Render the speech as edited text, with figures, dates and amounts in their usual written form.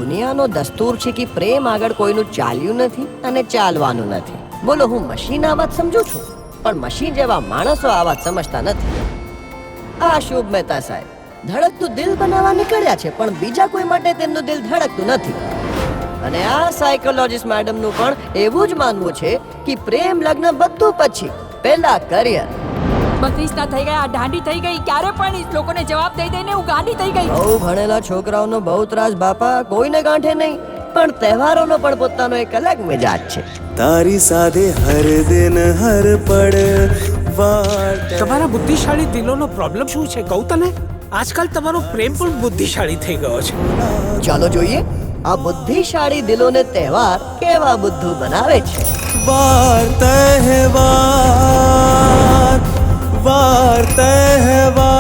દુનિયાનો દસ્તુર છે કે પ્રેમ આગળ કોઈનું ચાલ્યું નથી અને ચાલવાનું નથી. બોલો, હું મશીન આ વાત સમજુ છું, પણ મશીન જેવા માણસો આ વાત સમજતા નથી. આ શુભ મહેતા સાહેબ ધડકતું દિલ બનાવવા નીકળ્યા છે, પણ બીજા કોઈ માટે તેમનું દિલ ધડકતું નથી. અને આ સાયકોલોજીસ્ટ મેડમનું પણ એવું જ માનવું છે કે પ્રેમ લગ્ન બધું પછી, પહેલા કરિયર. બત્રીસના થઈ ગયા, ઢાંડી થઈ ગઈ, ક્યારે પણ લોકોને જવાબ દઈ દઈને હું ગાંડી થઈ ગઈ. બહુ ભણેલા છોકરાઓનો બહુ ત્રાસ બાપા, કોઈને ગાંઠે નહીં, પણ તહેવારોનો પણ પોતાનો એક અલગ મિજાજ છે. તારી સાથે હર દિન હર પળ વાટ. તમારા બુદ્ધિશાળી દિલોનો પ્રોબ્લેમ શું છે કહું તને? આજકાલ તમારો પ્રેમ પણ બુદ્ધિશાળી થઈ ગયો છે. ચાલો જોઈએ આ બુદ્ધિશાળી દિલોને તહેવાર કેવા બુદ્ધુ બનાવે છે. વાર તહેવાર, વાર તહેવાર.